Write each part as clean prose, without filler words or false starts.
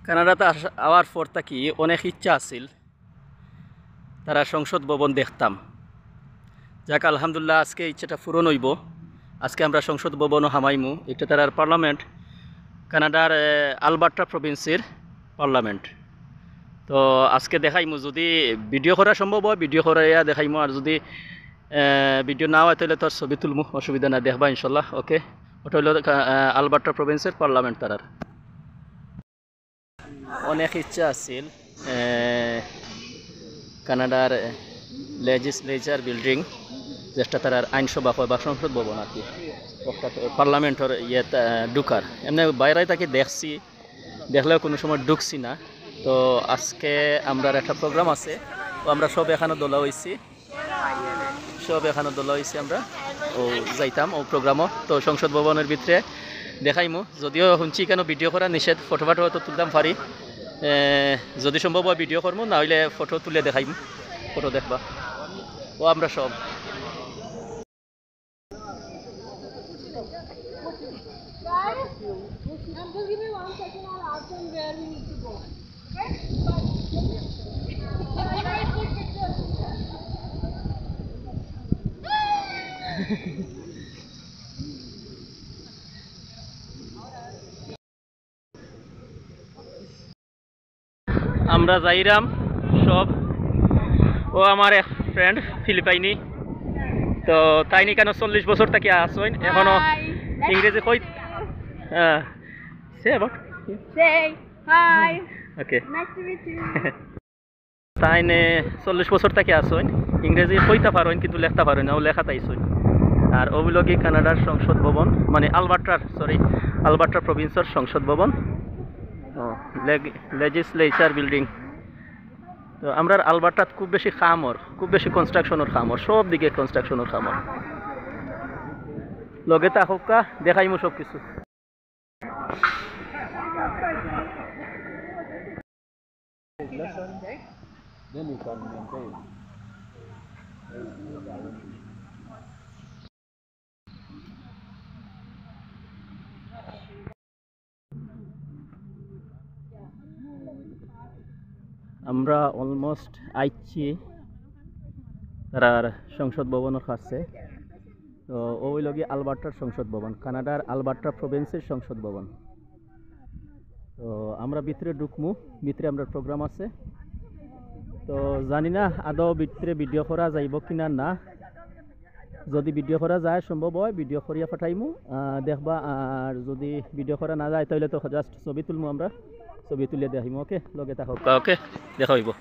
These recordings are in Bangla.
কানাডাতে আওয়ার পর থাকি অনেক ইচ্ছা আছিল তারা সংসদ ভবন দেখতাম। যাক আলহামদুলিল্লাহ আজকে ইচ্ছাটা পূরণ হইব। আজকে আমরা সংসদ ভবনও হামাইমু। এটা তারার পার্লামেন্ট, কানাডার আলবার্টা প্রভিন্সের পার্লামেন্ট। তো আজকে দেখাইমু, যদি ভিডিও করা সম্ভব হয় ভিডিও করাইয়া দেখাইমু, আর যদি ভিডিও না হয় তাহলে তোর ছবি তুলমু, অসুবিধা না, দেখবা ইনশাল্লাহ। ওকে, ওটা হইল আলবার্টা প্রভিন্সের পার্লামেন্ট তারার। অনেক ইচ্ছা আছিল কানাডার লেজিসলেচার বিল্ডিং, যেটা তার আইনসভা হয় বা সংসদ ভবন আর কি, পার্লামেন্টর ইয়ে ঢুকার। এমনি বাইরে তাকে দেখছি, দেখলেও কোনো সময় ঢুকছি না। তো আজকে আমরা একটা প্রোগ্রাম আছে, তো আমরা সব এখানে দোলা হয়েছি, আমরা ও যাইতাম ও প্রোগ্রামও। তো সংসদ ভবনের ভিতরে দেখাইমু, যদিও শুনছি কেন ভিডিও করা নিষেধ, ফটো হয়তো তুলতাম পারি, যদি সম্ভব হয় ভিডিও করবো, না হইলে ফটো তুলে দেখাইম, ফটো দেখবা। ও আমরা সব আমরা যাইরাম সব। ও আমার এক ফ্রেন্ড ফিলিপাইনি, তো তাইনি কেন 40 বছর থেকে আসইন এখনো ইংরেজি কই। Say about Say hi. Okay. Nice to meet you. তাইনে 40 বছর থেকে আসইন, ইংরেজি কইতে পারেন কিন্তু লেখতে পারেন না, ও লেখা তাইছইন। আর ওগুলোকে কানাডার সংসদ ভবন, মানে আলবার্টা প্রভিন্সের সংসদ ভবন, লেজিসলেচার বিল্ডিং। তো আমরা আলবার্টাত খুব বেশি কনস্ট্রাকশনের খামর, সব দিকে কনস্ট্রাকশনের খামর। লগে থাকা দেখাইমু সব কিছু। আমরা অলমোস্ট আইছি তার সংসদ ভবনের কাছে। তো ওই লগে আলবার্টার সংসদ ভবন, কানাডার আলবার্টা প্রভিন্সের সংসদ ভবন। তো আমরা ভিতরে ঢুকমু, ভিতরে আমরা প্রোগ্রাম আছে। তো জানি না আদৌ ভিতরে ভিডিও করা যাইব কিনা না, যদি ভিডিও করা যায় সম্ভব হয় ভিডিও করিয়া পাঠাইমু, দেখবা। আর যদি ভিডিও করা না যায় তাহলে তো জাস্ট ছবি তুলমু, আমরা ছবি তুলে দেখাইমু। ওকে, লগে থাকো। ওকে, দেখা হইব।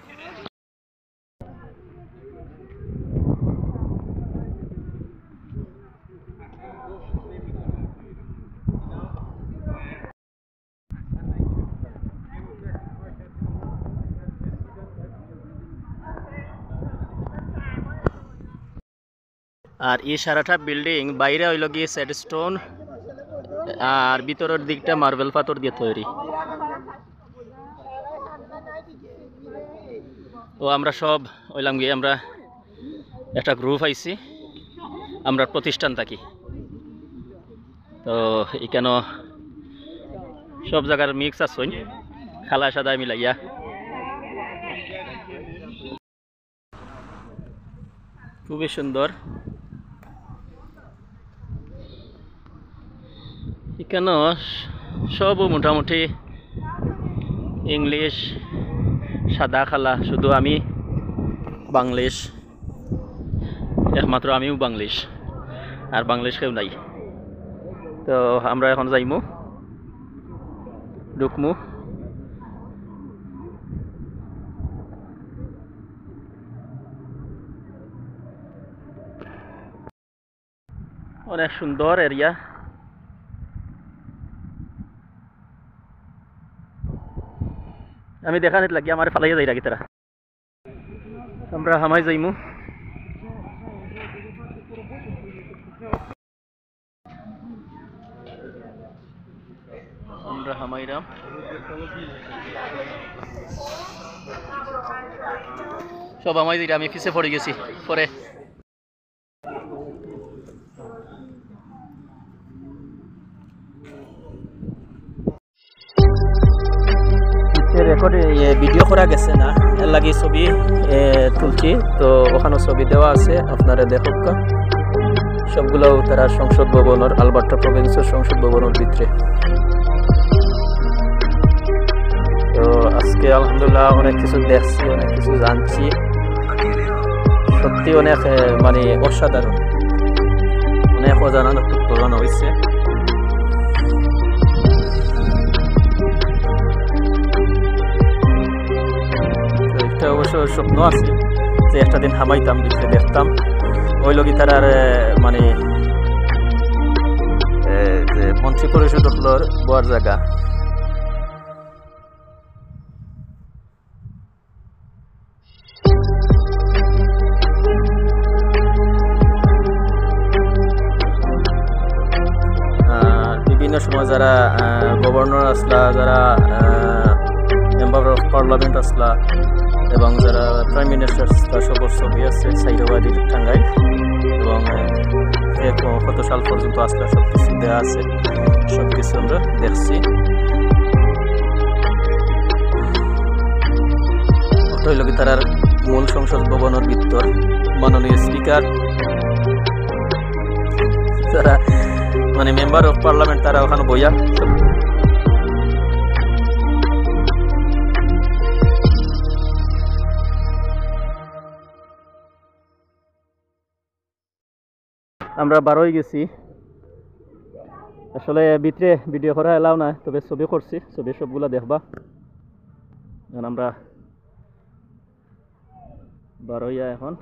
আর এই সারাটা বিল্ডিং বাইরে হইল গিয়ে স্যাডস্টোন, আর ভিতরের দিকটা মার্বেল পাথর দিয়ে তৈরি। তো আমরা সব হইলাম গিয়ে, আমরা একটা গ্রুপ আইছি, আমরা প্রতিষ্ঠান থাকি। তো এখানে সব জায়গার মিক্স আসইন, খালা সাদা মিলাইয়া। খুবই সুন্দর। এখানে সব মোটামুটি ইংলিশ, সাদা খালা, শুধু আমি বাংলিশ, একমাত্র আমিও বাংলিশ, আর বাংলিশ কেউ নাই। তো আমরা এখন যাইমু, ঢুকমু। অনেক সুন্দর এরিয়া। আমি দেখানিত লাগি আমার ফালাইয়া যাই রাখি তারা। আমরা হামাই যাইমু। আমরা হামাইরাম। সব হামাই যাই, আমি পিছে পড়ে গেছি পরে। রেকর্ড ভিডিও করা গেছে না, এর লাগি ছবি তুলছি। তো ওখানে ছবি দেওয়া আছে, আপনারা দেখুক। সবগুলো তারা সংসদ ভবনের, আলবার্টা প্রভিন্সের সংসদ ভবনের ভিতরে। তো আজকে আলহামদুলিল্লাহ অনেক কিছু দেখছি, অনেক কিছু জানছি। সত্যি অনেক মানে অসাধারণ, অনেক অজানা তথ্য জানা হয়েছে। একটা অবশ্য স্বপ্ন আছে যে একটা দিন হামাইতাম, ভিতরে দেখতাম। ওই লোকই তার মানে মন্ত্রী পরিষদ হলোর বয়ার জায়গা। বিভিন্ন সময় যারা গভর্নর আসলা, যারা মেম্বার অফ পার্লামেন্ট আসলা এবং যারা প্রাইম মিনিস্টার তার সব ছবি আছে সাইরাবাদীর টাঙ্গাইল, এবং কত সাল পর্যন্ত আসলা সব কিছু দেওয়া আছে, সব কিছু আমরা দেখছি। হইল কি তার মূল সংসদ ভবনের ভিতর মাননীয় স্পিকার, যারা মানে মেম্বার অফ পার্লামেন্ট, তারা ওখানে বইয়া আমরা বার হয়ে গেছি। আসলে ভিতরে ভিডিও করা এলাও না, তবে ছবি করছি, ছবি সবগুলা দেখবা। আমরা বার হইয়া এখন